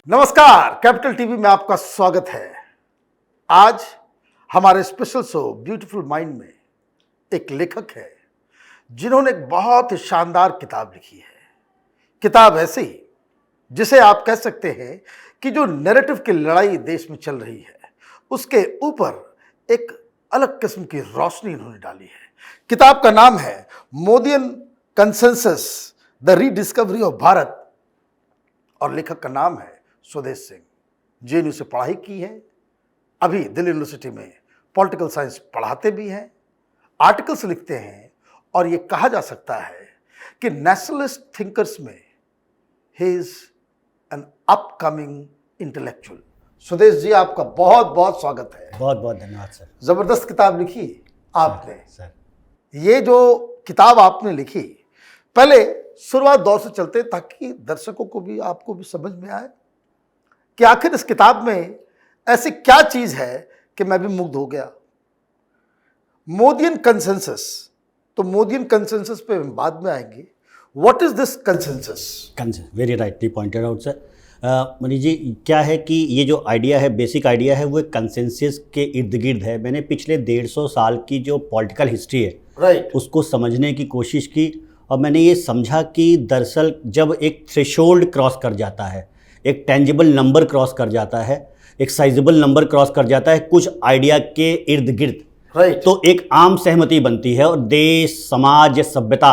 नमस्कार, capital TV में आपका स्वागत है। आज हमारे स्पेशल शो ब्यूटीफुल माइंड में एक लेखक है जिन्होंने एक बहुत ही शानदार किताब लिखी है। किताब ऐसी जिसे आप कह सकते हैं कि जो नैरेटिव की लड़ाई देश में चल रही है उसके ऊपर एक अलग किस्म की रोशनी इन्होंने डाली है। किताब का नाम है Modian consensus, the rediscovery of Bharat, और लेखक का नाम है स्वदेश सिंह। जेएनयू से पढ़ाई की है, अभी दिल्ली यूनिवर्सिटी में पॉलिटिकल साइंस पढ़ाते भी हैं, आर्टिकल्स लिखते हैं, और ये कहा जा सकता है कि नेशनलिस्ट थिंकर्स में he is an upcoming intellectual. स्वदेश जी, आपका बहुत बहुत स्वागत है। बहुत बहुत धन्यवाद सर। जबरदस्त किताब लिखी आपने सर। ये जो किताब आपने लिखी, पहले शुरुआत दौर से चलते ताकि दर्शकों को भी आपको भी समझ में आए कि आखिर इस किताब में ऐसी क्या चीज है कि मैं भी मुग्ध हो गया। मोदियन कंसेंसस, तो मोदियन कंसेंसस पे हम बाद में आएंगे। What is this consensus? Very rightly pointed out sir. Manish ji, क्या है कि ये जो आइडिया है, बेसिक आइडिया है, वो एक कंसेंसस के इर्द गिर्द है। मैंने पिछले 150 साल की जो पॉलिटिकल हिस्ट्री है राइट उसको समझने की कोशिश की, और मैंने ये समझा कि दरअसल जब एक थ्रेशोल्ड क्रॉस कर जाता है, एक टेंजिबल नंबर क्रॉस कर जाता है, एक साइजेबल नंबर क्रॉस कर जाता है कुछ आइडिया के इर्द गिर्द, राइट, तो एक आम सहमति बनती है और देश, समाज या सभ्यता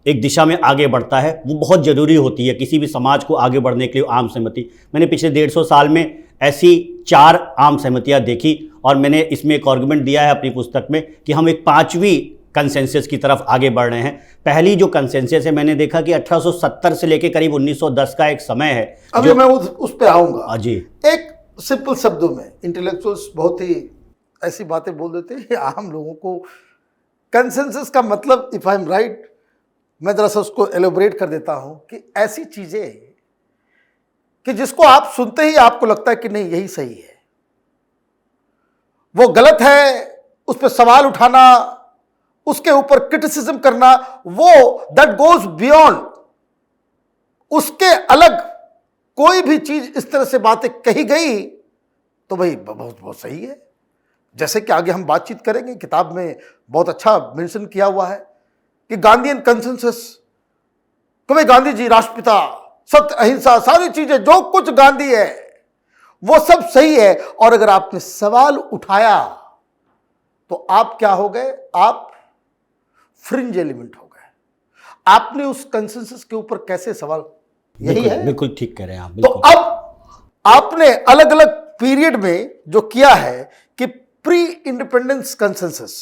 एक दिशा में आगे बढ़ता है। वो बहुत ज़रूरी होती है किसी भी समाज को आगे बढ़ने के लिए, आम सहमति। मैंने पिछले 150 साल में ऐसी 4 आम सहमतियाँ देखी, और मैंने इसमें एक आर्गुमेंट दिया है अपनी पुस्तक में कि हम एक 5वीं कंसेंसस की तरफ आगे बढ़ रहे हैं। पहली जो कंसेंसस है, मैंने देखा कि 1870 से लेकर करीब 1910 का एक समय है। अभी मैं उस पे आऊंगा जी। एक सिंपल शब्दों में, इंटेलेक्चुअल्स बहुत ही ऐसी बातें बोल देते हैं आम लोगों को। कंसेंसस का मतलब, इफ आई एम राइट, मैं दरअसल उसको एलोबरेट कर देता हूं कि ऐसी चीजें कि जिसको आप सुनते ही आपको लगता है कि नहीं यही सही है, वो गलत है, उस पर सवाल उठाना, उसके ऊपर क्रिटिसिज्म करना, वो दैट गोज बियॉन्ड, उसके अलग कोई भी चीज इस तरह से बातें कही गई तो भाई बहुत बहुत सही है। जैसे कि आगे हम बातचीत करेंगे, किताब में बहुत अच्छा मेंशन किया हुआ है कि गांधीयन कंसेंसस, कभी गांधी जी राष्ट्रपिता, सत्य अहिंसा, सारी चीजें जो कुछ गांधी है वो सब सही है। और अगर आपने सवाल उठाया तो आप क्या हो गए? आप फ्रिंज एलिमेंट हो गए। आपने उस कंसेंसस के ऊपर कैसे सवाल, यही है? बिल्कुल ठीक कह रहे हैं आप। तो अब आपने अलग अलग पीरियड में जो किया है कि प्री इंडिपेंडेंस कंसेंसस,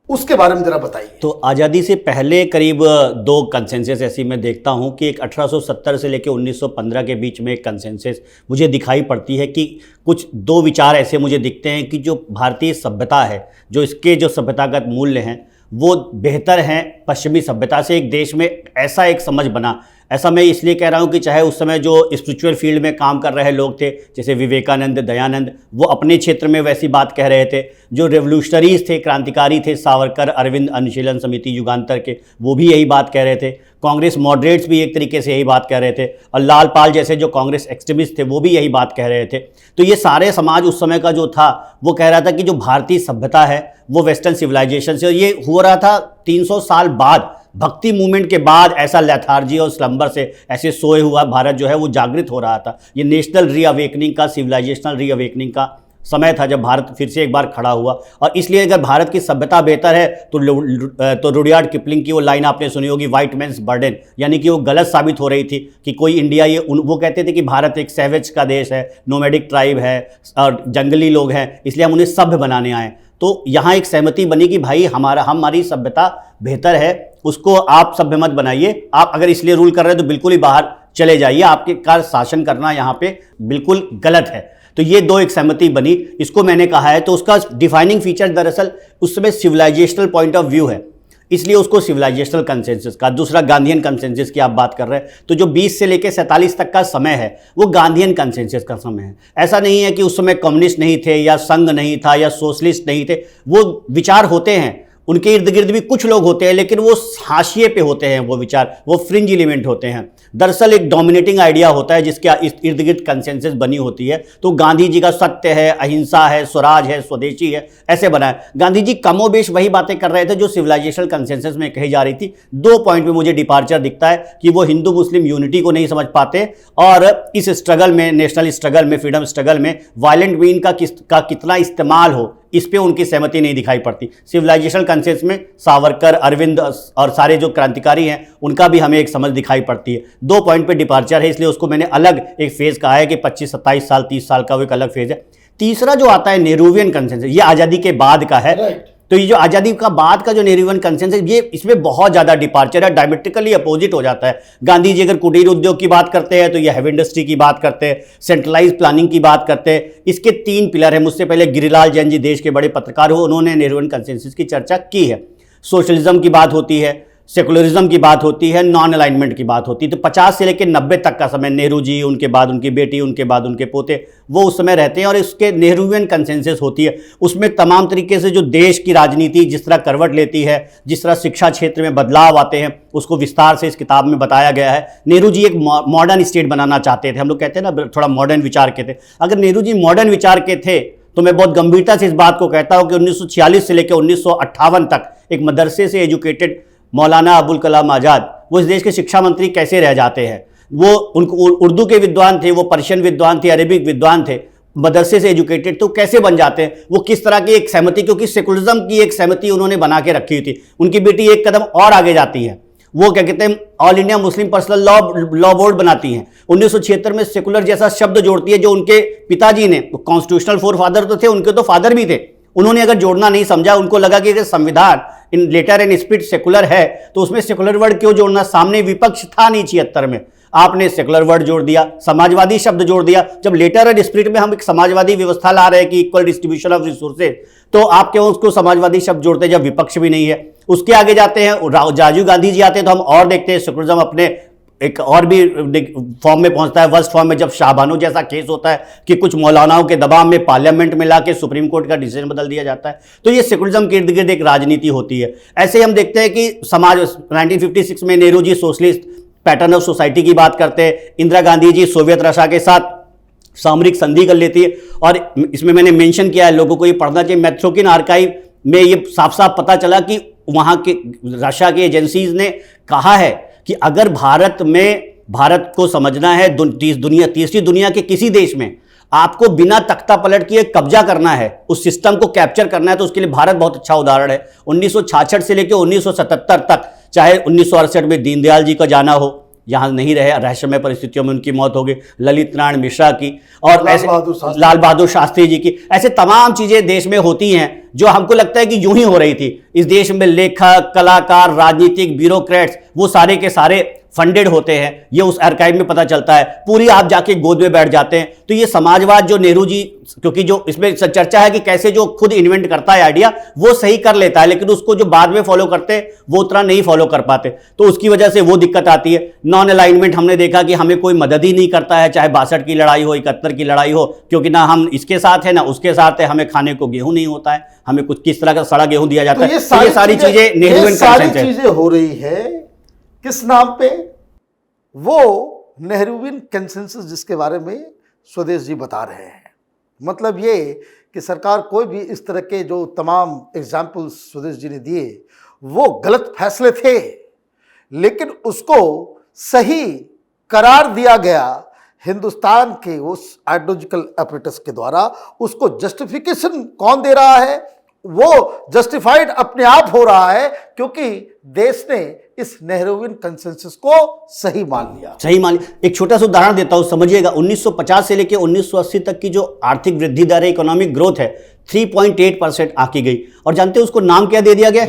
उसके बारे में जरा बताइए। तो आज़ादी से पहले करीब 2 कंसेंसस ऐसी मैं देखता हूं कि एक 1870 से लेकर 1915 के बीच में एक कंसेंसस मुझे दिखाई पड़ती है कि कुछ 2 विचार ऐसे मुझे दिखते हैं कि जो भारतीय सभ्यता है, जो इसके जो सभ्यतागत मूल्य हैं वो बेहतर हैं पश्चिमी सभ्यता से। एक देश में ऐसा एक समझ बना। ऐसा मैं इसलिए कह रहा हूँ कि चाहे उस समय जो स्पिरिचुअल फील्ड में काम कर रहे लोग थे, जैसे विवेकानंद, दयानंद, वो अपने क्षेत्र में वैसी बात कह रहे थे। जो रेवोल्यूशनरीज थे, क्रांतिकारी थे, सावरकर, अरविंद, अनुशीलन समिति युगांतर के, वो भी यही बात कह रहे थे। कांग्रेस मॉडरेट्स भी एक तरीके से यही बात कह रहे थे, और लाल पाल जैसे जो कांग्रेस एक्सट्रीमिस्ट थे वो भी यही बात कह रहे थे। तो ये सारे समाज उस समय का जो था वो कह रहा था कि जो भारतीय सभ्यता है वो वेस्टर्न सिविलाइजेशन से, और ये हो रहा था 300 साल बाद, भक्ति मूवमेंट के बाद। ऐसा लेथार्जी और स्लंबर से ऐसे सोए हुआ भारत जो है वो जागृत हो रहा था। ये नेशनल रीअवेकनिंग का, सिविलाइजेशनल रीअवेकनिंग का समय था जब भारत फिर से एक बार खड़ा हुआ। और इसलिए अगर भारत की सभ्यता बेहतर है तो रुडयार्ड किपलिंग की वो लाइन आपने सुनी होगी, वाइट मैन्स बर्डन, यानी कि वो गलत साबित हो रही थी कि कोई इंडिया, ये वो कहते थे कि भारत एक सैवेज का देश है, नोमैडिक ट्राइब है और जंगली लोग हैं, इसलिए हम उन्हें सभ्य बनाने आए। तो यहाँ एक सहमति बनी कि भाई हमारी सभ्यता बेहतर है, उसको आप सभ्य मत बनाइए। आप अगर इसलिए रूल कर रहे हैं तो बिल्कुल ही बाहर चले जाइए, आपके का शासन करना यहाँ पे बिल्कुल गलत है। तो ये 2 एक सहमति बनी, इसको मैंने कहा है। तो उसका डिफाइनिंग फीचर दरअसल उस समय सिविलाइजेशनल पॉइंट ऑफ व्यू है, इसलिए उसको सिविलाइजेशनल कंसेंसस का। दूसरा गांधीयन कंसेंसस की आप बात कर रहे हैं, तो जो 20 से लेकर 47 तक का समय है वो गांधीयन कंसेंसस का समय है। ऐसा नहीं है कि उस समय कम्युनिस्ट नहीं थे या संघ नहीं था या सोशलिस्ट नहीं थे, वो विचार होते हैं, उनके इर्द गिर्द भी कुछ लोग होते हैं, लेकिन वो हाशिए पे होते हैं, वो विचार, वो फ्रिंज एलिमेंट होते हैं। दरअसल एक डोमिनेटिंग आइडिया होता है जिसके इर्द गिर्द कंसेंसस बनी होती है। तो गांधी जी का सत्य है, अहिंसा है, स्वराज है, स्वदेशी है, ऐसे बना है। गांधी जी कमोबेश वही बातें कर रहे थे जो सिविलाइजेशनल कंसेंसस में कही जा रही थी। 2 पॉइंट में मुझे डिपार्चर दिखता है कि वो हिंदू मुस्लिम यूनिटी को नहीं समझ पाते और इस स्ट्रगल में, नेशनल स्ट्रगल में, फ्रीडम स्ट्रगल में वायलेंट मीन का कितना इस्तेमाल हो, इस पे उनकी सहमति नहीं दिखाई पड़ती। सिविलाइजेशनल कंसेंसस में सावरकर, अरविंद और सारे जो क्रांतिकारी हैं उनका भी हमें एक समझ दिखाई पड़ती है। 2 पॉइंट पे डिपार्चर है, इसलिए उसको मैंने अलग एक फेज कहा है कि 25-27 साल 30 साल का वो एक अलग फेज है। तीसरा जो आता है नेहरूवियन कंसेंसस, ये आज़ादी के बाद का है। तो ये जो आज़ादी का बाद का जो नेहरूवियन कंसेंसस, ये इसमें बहुत ज़्यादा डिपार्चर है, डायमेट्रिकली अपोजिट हो जाता है। गांधी जी अगर कुटीर उद्योग की बात करते हैं तो ये हैवी इंडस्ट्री की बात करते हैं, सेंट्रलाइज प्लानिंग की बात करते हैं। इसके 3 पिलर हैं। मुझसे पहले गिरिलाल जैन जी देश के बड़े पत्रकार हो, उन्होंने नेहरूवियन कंसेंसस की चर्चा की है। सोशलिज्म की बात होती है, सेकुलरिज्म की बात होती है, नॉन अलाइनमेंट की बात होती है। तो 50 से लेकर 90 तक का समय नेहरू जी, उनके बाद उनकी बेटी, उनके बाद उनके पोते, वो उस समय रहते हैं और इसके नेहरूवियन कंसेंसस होती है। उसमें तमाम तरीके से जो देश की राजनीति जिस तरह करवट लेती है, जिस तरह शिक्षा क्षेत्र में बदलाव आते हैं, उसको विस्तार से इस किताब में बताया गया है। नेहरू जी एक मॉडर्न स्टेट बनाना चाहते थे। हम लोग कहते हैं ना थोड़ा मॉडर्न विचार के थे। अगर नेहरू जी मॉडर्न विचार के थे तो मैं बहुत गंभीरता से इस बात को कहता हूं कि 1946 से लेकर 1958 तक एक मदरसे से एजुकेटेड मौलाना अबुल कलाम आज़ाद वो इस देश के शिक्षा मंत्री कैसे रह जाते हैं। वो उनको उर्दू के विद्वान थे, वो पर्शियन विद्वान थे, अरेबिक विद्वान थे, मदरसे से एजुकेटेड, तो कैसे बन जाते हैं। वो किस तरह की एक सहमति, क्योंकि सेकुलरिज्म की एक सहमति उन्होंने बना के रखी हुई थी। उनकी बेटी एक कदम और आगे जाती है, वो क्या कहते हैं, all India Muslim personal law board बनाती हैं। 1976 में सेकुलर जैसा शब्द जोड़ती है जो उनके पिताजी ने, कॉन्स्टिट्यूशनल फोर फादर तो थे, उनके तो फादर भी थे, उन्होंने अगर जोड़ना नहीं समझा, उनको लगा कि अगर संविधान इन लेटर एंड स्पिरिट सेकुलर है तो उसमें सेकुलर वर्ड क्यों जोड़ना, सामने विपक्ष था नहीं 76 में, आपने सेकुलर वर्ड जोड़ दिया, समाजवादी शब्द जोड़ दिया। जब लेटर एंड स्पिरिट में हम एक समाजवादी व्यवस्था ला रहे हैं कि इक्वल डिस्ट्रीब्यूशन ऑफ रिसोर्सेज, तो आप क्यों उसको समाजवादी शब्द जोड़ते हैं जब विपक्ष भी नहीं है। उसके आगे जाते हैं, राजीव गांधी जी आते हैं तो हम और देखते हैं सेकुलरिज्म अपने एक और भी फॉर्म में पहुंचता है, वर्स्ट फॉर्म में, जब शाहबानो जैसा केस होता है कि कुछ मौलानाओं के दबाव में पार्लियामेंट में लाके सुप्रीम कोर्ट का डिसीजन बदल दिया जाता है। तो ये सेकुलरिज्म के इर्द गिर्द एक राजनीति होती है। ऐसे ही हम देखते हैं कि समाज 1956 में Nehru ji socialist pattern of society की बात करते हैं, इंदिरा गांधी जी सोवियत रशिया के साथ सामरिक संधि कर लेती है। और इसमें मैंने मेंशन किया है, लोगों को ये पढ़ना चाहिए, मैथ्रोकिन आर्काइव में ये साफ साफ पता चला कि वहाँ के रशिया की एजेंसीज ने कहा है कि अगर भारत को समझना है तीसरी दुनिया के किसी देश में आपको बिना तख्ता पलट किए कब्जा करना है, उस सिस्टम को कैप्चर करना है, तो उसके लिए भारत बहुत अच्छा उदाहरण है। 1966 से लेकर 1977 तक, चाहे 1968 में दीनदयाल जी का जाना हो, यहाँ नहीं रहे, रहस्यमय परिस्थितियों में उनकी मौत हो गई, ललित नारायण मिश्रा की और लाल बहादुर शास्त्री जी की, ऐसे तमाम चीजें देश में होती हैं जो हमको लगता है कि यूं ही हो रही थी। इस देश में लेखक, कलाकार, राजनीतिक, ब्यूरोक्रेट्स, वो सारे के सारे फंडेड होते हैं। ये उस आर्काइव में पता चलता है, पूरी आप जाके गोद में बैठ जाते हैं। तो ये समाजवाद जो नेहरू जी, क्योंकि जो इसमें चर्चा है कि कैसे जो खुद इन्वेंट करता है आइडिया वो सही कर लेता है, लेकिन उसको जो बाद में फॉलो करते हैं वो उतना नहीं फॉलो कर पाते, तो उसकी वजह से वो दिक्कत आती है। नॉन अलाइनमेंट हमने देखा कि हमें कोई मदद ही नहीं करता है, चाहे 62 की लड़ाई हो, 71 की लड़ाई हो, क्योंकि ना हम इसके साथ है ना उसके साथ है, हमें खाने को गेहूं नहीं होता है, हमें कुछ किस तरह का सड़ा गेहूं दिया जाता है। ये सारी चीजें चीजें हो रही है किस नाम पे, वो नेहरूवियन कंसेंसस जिसके बारे में स्वदेश जी बता रहे हैं। मतलब ये कि सरकार कोई भी इस तरह के जो तमाम एग्जाम्पल्स स्वदेश जी ने दिए वो गलत फैसले थे, लेकिन उसको सही करार दिया गया हिंदुस्तान के उस आइडियोलॉजिकल अपरेटस के द्वारा। उसको जस्टिफिकेशन कौन दे रहा है, वो जस्टिफाइड अपने आप हो रहा है क्योंकि देश ने इस नेहरूवियन कंसेंसस को सही मान लिया। एक छोटा सा उदाहरण देता हूं, समझिएगा। 1950 से लेकर 1980 तक की जो आर्थिक वृद्धि दर है, इकोनॉमिक ग्रोथ है, 3.8% आंकी गई। और जानते हैं उसको नाम क्या दे दिया गया?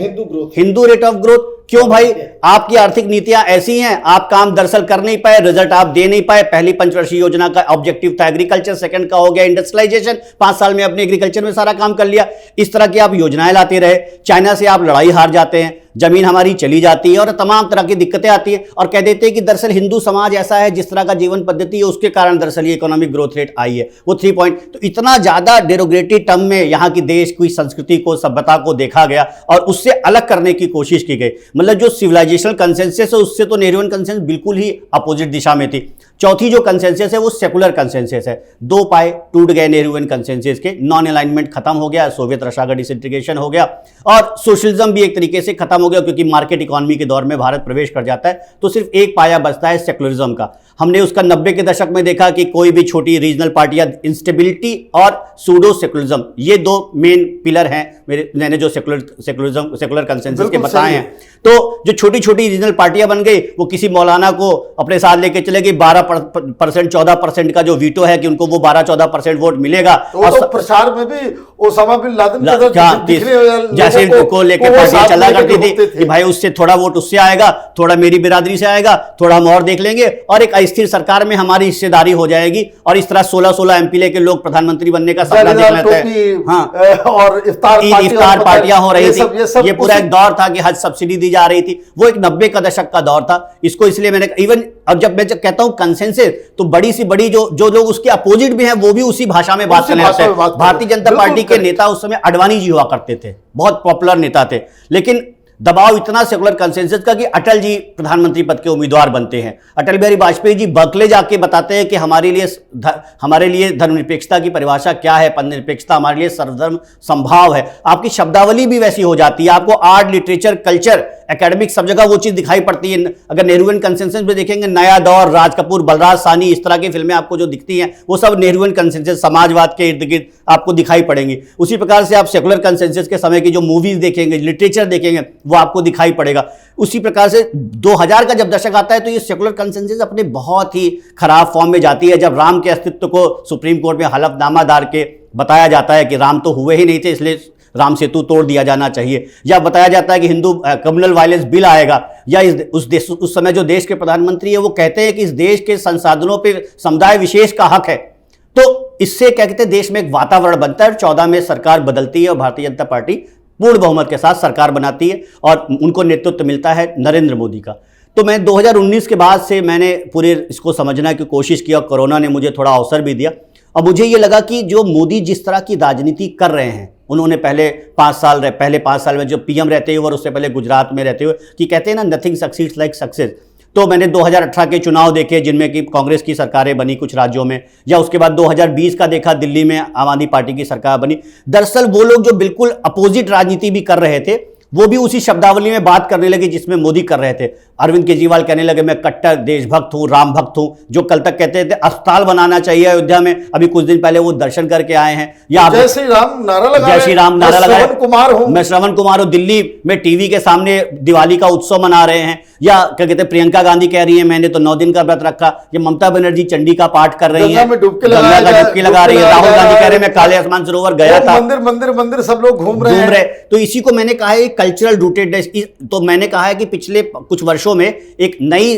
Hindu rate of growth. क्यों भाई? आपकी आर्थिक नीतियां ऐसी हैं, आप काम दरअसल कर नहीं पाए, रिजल्ट आप दे नहीं पाए। पहली पंचवर्षीय योजना का ऑब्जेक्टिव था एग्रीकल्चर, सेकंड का हो गया इंडस्ट्रियलाइजेशन, 5 साल में अपने एग्रीकल्चर में सारा काम कर लिया। इस तरह की आप योजनाएं लाते रहे, चाइना से आप लड़ाई हार जाते हैं, जमीन हमारी चली जाती है और तमाम तरह की दिक्कतें आती है और कह देते हैं कि दरअसल हिंदू समाज ऐसा है, जिस तरह का जीवन पद्धति है उसके कारण दरअसल ये इकोनॉमिक ग्रोथ रेट आई है वो 3 पॉइंट। तो इतना ज़्यादा डेरोगेटरी टर्म में यहाँ की देश की संस्कृति को, सभ्यता को देखा गया और उससे अलग करने की कोशिश की गई। मतलब जो सिविलाइजेशनल कंसेंसस है उससे तो नेहरूवियन कंसेंसस बिल्कुल ही अपोजिट दिशा में थी। चौथी जो कंसेंसस है वो सेकुलर कंसेंसस है। 2 पाए टूट गए नेहरूवियन कंसेंसस के, नॉन अलाइनमेंट खत्म हो गया, सोवियत रशिया का डिसइंटीग्रेशन हो गया और सोशलिज्म भी एक तरीके से खत्म हो गया, क्योंकि मार्केट इकोनॉमी के दौर में भारत प्रवेश कर जाता है तो सिर्फ एक पाया बचता है सेकुलरिज्म का। हमने उसका 90 के दशक में देखा कि कोई भी छोटी रीजनल पार्टियां, इंस्टेबिलिटी और सूडो सेकुलरिज्म, ये 2 मेन पिलर हैं मैंने जो सेकुलर कंसेंसस के बताए हैं। तो जो छोटी छोटी रीजनल पार्टियां बन गई, वो किसी मौलाना को अपने साथ लेके चले गई, 12% 14% का जो वीटो है कि उनको वो 12-14% वोट मिलेगा। तो प्रचार में भी ओसामा बिन लादेन जैसे को लेकर पार्टियां चला करती थी कि भाई उससे थोड़ा वोट उससे आएगा, थोड़ा मेरी बिरादरी से आएगा, थोड़ा हम और देख लेंगे और एक अस्थिर सरकार में हमारी हिस्सेदारी हो जाएगी और इस तरह 16 एमपी लेके लोग प्रधानमंत्री बनने का सपना देख लेते हैं। हाँ, और इफ्तार पार्टियां हो रही थी, ये पूरा एक दौर था कि हज सब्सिडी दी जा रही थी। वो एक 90 का दशक का दौर था। इसको इसलिए मैंने इवन, अब जब मैं कहता हूं कंसेंसस, तो बड़ी सी बड़ी जो लोग उसके अपोजिट भी हैं वो भी उसी भाषा में बात करने लगते हैं। भारतीय जनता पार्टी के नेता उस समय अडवाणी जी हुआ करते थे, बहुत पॉपुलर नेता थे, लेकिन दबाव इतना सेकुलर कंसेंसस का कि अटल जी प्रधानमंत्री पद के उम्मीदवार बनते हैं। अटल बिहारी वाजपेयी जी बर्कले जाके बताते हैं कि हमारे लिए धर्मनिरपेक्षता की परिभाषा क्या है, पदनिरपेक्षता हमारे लिए सर्वधर्म संभाव है। आपकी शब्दावली भी वैसी हो जाती है, आपको आर्ट, लिटरेचर, कल्चर, एकेडमिक सब जगह वो चीज़ दिखाई पड़ती है। अगर नेहरूवियन कंसेंसस में देखेंगे, नया दौर, राज कपूर, बलराज साहनी, इस तरह की फिल्में आपको जो दिखती हैं वो सब नेहरूवियन कंसेंसस, समाजवाद के इर्द गिर्द आपको दिखाई पड़ेंगी। उसी प्रकार से आप सेकुलर कंसेंसस के समय की जो मूवीज देखेंगे, लिटरेचर देखेंगे, वो आपको दिखाई पड़ेगा। उसी प्रकार से 2000 का जब दशक आता है तो ये सेकुलर कंसेंसस अपने बहुत ही खराब फॉर्म में जाती है। जब राम के अस्तित्व को सुप्रीम कोर्ट में हलफनामा डाल के बताया जाता है कि राम तो हुए ही नहीं थे, इसलिए राम सेतु तोड़ दिया जाना चाहिए, या बताया जाता है कि हिंदू कम्युनल वायलेंस बिल आएगा, या उस समय जो देश के प्रधानमंत्री है वो कहते हैं कि इस देश के संसाधनों पे समुदाय विशेष का हक है, तो इससे क्या कहते हैं देश में एक वातावरण बनता है। 14 में सरकार बदलती है और भारतीय जनता पार्टी पूर्ण बहुमत के साथ सरकार बनाती है और उनको नेतृत्व मिलता है नरेंद्र मोदी का। तो मैं 2019 के बाद से मैंने पूरे इसको समझने की कोशिश की और कोरोना ने मुझे थोड़ा अवसर भी दिया। और मुझे ये लगा कि जो मोदी जिस तरह की राजनीति कर रहे हैं, उन्होंने पहले 5 साल में जो पीएम रहते हुए और उससे पहले गुजरात में रहते हुए, कि कहते हैं ना नथिंग सक्सीड्स लाइक सक्सेस। तो मैंने 2018 के चुनाव देखे जिनमें कि कांग्रेस की सरकारें बनी कुछ राज्यों में, या उसके बाद 2020 का देखा, दिल्ली में आम आदमी पार्टी की सरकार बनी। दरअसल वो लोग जो बिल्कुल अपोजिट राजनीति भी कर रहे थे वो भी उसी शब्दावली में बात करने लगे जिसमें मोदी कर रहे थे। अरविंद केजरीवाल कहने लगे मैं कट्टर देशभक्त हूँ, राम भक्त हूँ, जो कल तक कहते थे अस्पताल बनाना चाहिए अयोध्या में, अभी कुछ दिन पहले वो दर्शन करके आए हैं। या जय श्री राम नारा लगा, जय श्री राम नारा लगाए, मैं श्रवण कुमार हूँ, दिल्ली में टीवी के सामने दिवाली का उत्सव मना रहे हैं। या क्या कहते हैं प्रियंका गांधी कह रही है मैंने तो 9 दिन का व्रत रखा। ये ममता बनर्जी चंडी का पाठ कर रही है, गंगा में डुबकी लगा रही है। राहुल गांधी कह रहे हैं मैं काले आसमान सरोवर गया था। मंदिर सब लोग घूम रहे हैं। तो इसी को मैंने कहा है कल्चरल रूटेडनेस। तो मैंने कहा है कि पिछले कुछ वर्षों में एक नई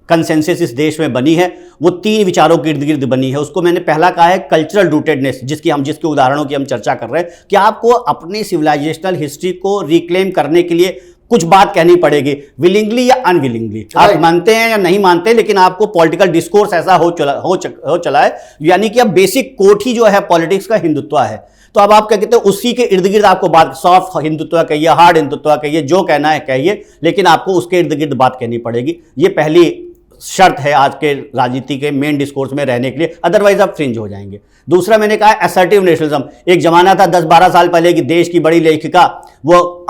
कंसेंसस इस देश में बनी है, वो 3 विचारों के इर्द गिर्द बनी है। उसको मैंने पहला कहा है कल्चरल रूटेडनेस, जिसके उदाहरणों की हम चर्चा कर रहे हैं कि आपको अपनी सिविलाइजेशनल हिस्ट्री को रिक्लेम करने के लिए कुछ बात कहनी पड़ेगी, विलिंगली या अनविलिंगली। आप मानते हैं या नहीं मानते, लेकिन आपको पॉलिटिकल डिस्कोर्स ऐसा हो चला है, यानी कि अब बेसिक कोट ही जो है पॉलिटिक्स का हिंदुत्व है। तो अब आप क्या कहते हैं उसी के इर्द गिर्द आपको बात, सॉफ्ट हिंदुत्व कहिए, हार्ड हिंदुत्व कहिए, जो कहना है कहिए, लेकिन आपको उसके इर्द गिर्द बात कहनी पड़ेगी। ये पहली शर्त है आज के राजनीति के मेन डिस्कोर्स में रहने के लिए, अदरवाइज आप फ्रिंज हो जाएंगे। दूसरा मैंने कहा असर्टिव नेशनलिज्म। एक जमाना था 10-12 साल पहले कि देश की बड़ी लेखिका वो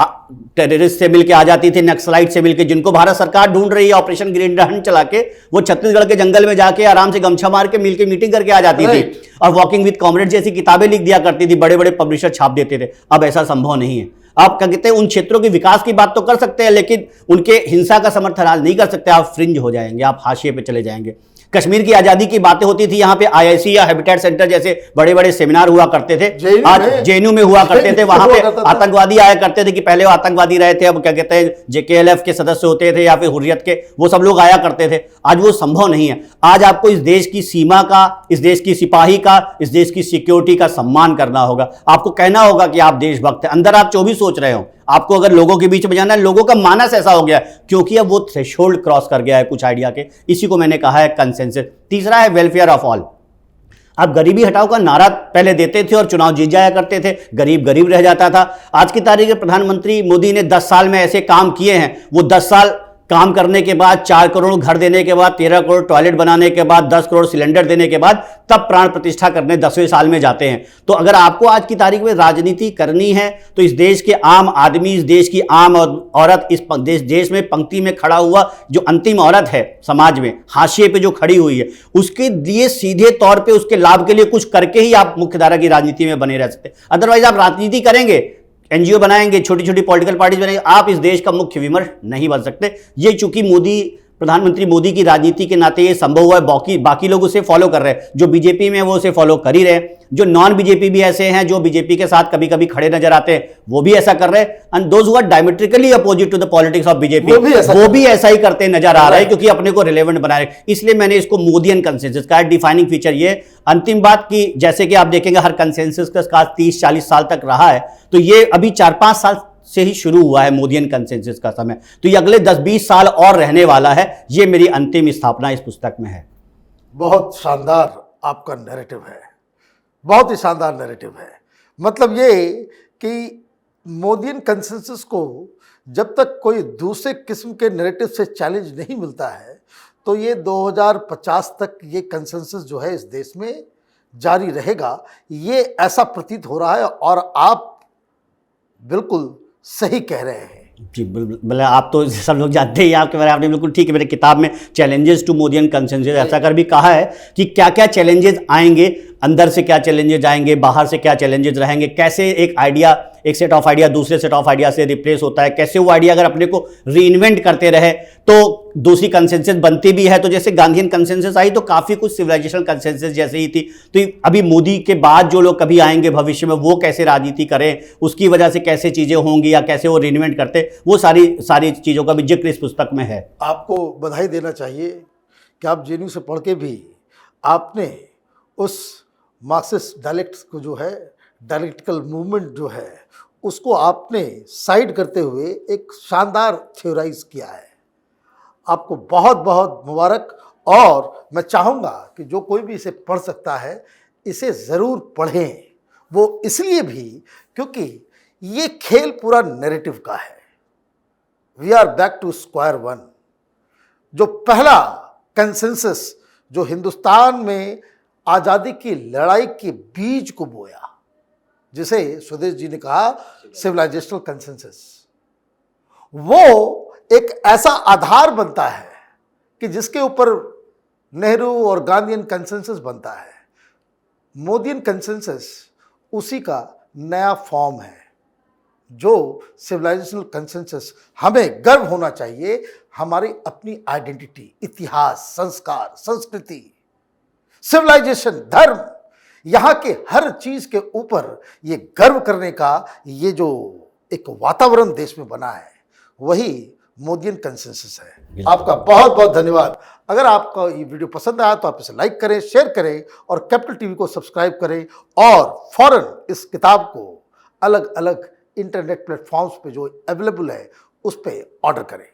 टेररिस्ट से मिलकर आ जाती थी, नक्सलाइट से मिलकर, जिनको भारत सरकार ढूंढ रही है, ऑपरेशन ग्रीन हंट चला के वो छत्तीसगढ़ के जंगल में जाके आराम से गमछा मार के मिलकर मीटिंग करके आ जाती थी और वॉकिंग विद कॉमरेड जैसी किताबें लिख दिया करती थी, बड़े बड़े पब्लिशर छाप देते थे। अब ऐसा संभव नहीं है। आप क्या कहते हैं उन क्षेत्रों के विकास की बात तो कर सकते हैं, लेकिन उनके हिंसा का समर्थन आज नहीं कर सकते। आप फ्रिंज हो जाएंगे, आप हाशिए पे चले जाएंगे। कश्मीर की आजादी की बातें होती थी, यहाँ पे आईआईसी या हैबिटेट सेंटर जैसे बड़े बड़े सेमिनार हुआ करते थे, आज जेएनयू में हुआ करते थे। वहां पे आतंकवादी आया करते थे कि पहले वो आतंकवादी रहे थे, अब क्या कहते हैं जेकेएलएफ के सदस्य होते थे या फिर हुर्रियत के, वो सब लोग आया करते थे। आज वो संभव नहीं है। आज आपको इस देश की सीमा का, इस देश की सिपाही का, इस देश की सिक्योरिटी का सम्मान करना होगा। आपको कहना होगा कि आप देशभक्त हैं, अंदर आप जो भी सोच रहे हो आपको अगर लोगों के बीच में जाना है, लोगों का मानस ऐसा हो गया है क्योंकि अब वो थ्रेशोल्ड क्रॉस कर गया है कुछ आइडिया के, इसी को मैंने कहा है कंसेंसस। तीसरा है वेलफेयर ऑफ ऑल। आप गरीबी हटाओ का नारा पहले देते थे और चुनाव जीत जाया करते थे, गरीब गरीब रह जाता था। आज की तारीख में प्रधानमंत्री मोदी ने 10 साल में ऐसे काम किए हैं, वो 10 साल काम करने के बाद 4 करोड़ घर देने के बाद, 13 करोड़ टॉयलेट बनाने के बाद, 10 करोड़ सिलेंडर देने के बाद तब प्राण प्रतिष्ठा करने 10वें साल में जाते हैं। तो अगर आपको आज की तारीख में राजनीति करनी है तो इस देश के आम आदमी, इस देश की आम औरत, इस देश में पंक्ति में खड़ा हुआ जो अंतिम औरत है समाज में, हाशिए पे जो खड़ी हुई है, उसके लिए सीधे तौर पे उसके लाभ के लिए कुछ करके ही आप मुख्यधारा की राजनीति में बने रह सकते। अदरवाइज आप राजनीति करेंगे, एनजीओ बनाएंगे, छोटी छोटी पॉलिटिकल पार्टीज बनाएंगे, आप इस देश का मुख्य विमर्श नहीं बन सकते। ये चूंकि प्रधानमंत्री मोदी की राजनीति के नाते ये संभव हुआ है, बाकी लोग उसे फॉलो कर रहे हैं। जो बीजेपी में वो उसे फॉलो कर ही रहे हैं, जो नॉन बीजेपी भी ऐसे हैं जो बीजेपी के साथ कभी कभी खड़े नजर आते हैं, वो भी ऐसा कर रहे हैं। And those who are diametrically opposite to the politics of BJP, वो भी ऐसा ही करते नजर आ रहे हैं क्योंकि अपने को रिलेवेंट बना रहे हैं। इसलिए मैंने इसको मोदियन कंसेंसस का डिफाइनिंग फीचर ये। अंतिम बात की, जैसे कि आप देखेंगे हर कंसेंसस का 30-40 साल तक रहा है, तो ये अभी 4-5 साल से ही शुरू हुआ है मोदियन कंसेंसस का समय, तो ये अगले 10-20 साल और रहने वाला है। ये मेरी अंतिम स्थापना इस पुस्तक में है। बहुत शानदार आपका नैरेटिव है, बहुत ही शानदार नैरेटिव है। मतलब ये कि मोदियन कंसेंसस को जब तक कोई दूसरे किस्म के नैरेटिव से चैलेंज नहीं मिलता है तो ये 2050 तक ये कंसेंसस जो है इस देश में जारी रहेगा, ये ऐसा प्रतीत हो रहा है। और आप बिल्कुल सही कह रहे हैं जी, मतलब आप तो सब लोग जानते ही, आपके बारे में आपने बिल्कुल ठीक है। मेरे किताब में चैलेंजेस टू मोदियन कंसेंसस ऐसा कर भी कहा है कि क्या क्या चैलेंजेस आएंगे, अंदर से क्या चैलेंजेस आएंगे, बाहर से क्या चैलेंजेस रहेंगे, कैसे एक आइडिया, एक सेट ऑफ आइडिया दूसरे सेट ऑफ आइडिया से रिप्लेस होता है, कैसे वो आइडिया अगर अपने को रीइन्वेंट करते रहे तो दूसरी कंसेंसस बनती भी है। तो जैसे गांधीयन कंसेंसस आई तो काफ़ी कुछ सिविलाइजेशनल कंसेंसस जैसे ही थी, तो अभी मोदी के बाद जो लोग कभी आएंगे भविष्य में वो कैसे राजनीति करें, उसकी वजह से कैसे चीज़ें होंगी या कैसे वो रीइन्वेंट करते, वो सारी चीज़ों का भी जिक्र इस पुस्तक में है। आपको बधाई देना चाहिए कि आप जेएनयू से पढ़ के भी आपने उस मार्क्सिस्ट डायलेक्ट्स को जो है, डायलेक्टिकल मूवमेंट जो है, उसको आपने साइड करते हुए एक शानदार थ्योराइज किया है। आपको बहुत बहुत मुबारक। और मैं चाहूँगा कि जो कोई भी इसे पढ़ सकता है इसे ज़रूर पढ़ें। वो इसलिए भी क्योंकि ये खेल पूरा नैरेटिव का है। We are back to square one. जो पहला कंसेंसस जो हिंदुस्तान में आज़ादी की लड़ाई के बीज को बोया, जिसे स्वदेश जी ने कहा सिविलाइजेशनल कंसेंसस, वो एक ऐसा आधार बनता है कि जिसके ऊपर नेहरू और गांधीयन कंसेंसस बनता है। मोदियन कंसेंसस उसी का नया फॉर्म है। जो सिविलाइजेशनल कंसेंसस, हमें गर्व होना चाहिए हमारी अपनी आइडेंटिटी, इतिहास, संस्कार, संस्कृति, सिविलाइजेशन, धर्म, यहाँ के हर चीज के ऊपर ये गर्व करने का ये जो एक वातावरण देश में बना है वही मोदियन कंसेंसस है। आपका बहुत बहुत धन्यवाद। अगर आपका ये वीडियो पसंद आया तो आप इसे लाइक करें, शेयर करें और कैपिटल टीवी को सब्सक्राइब करें और फौरन इस किताब को अलग अलग इंटरनेट प्लेटफॉर्म्स पे जो अवेलेबल है उस पर ऑर्डर करें।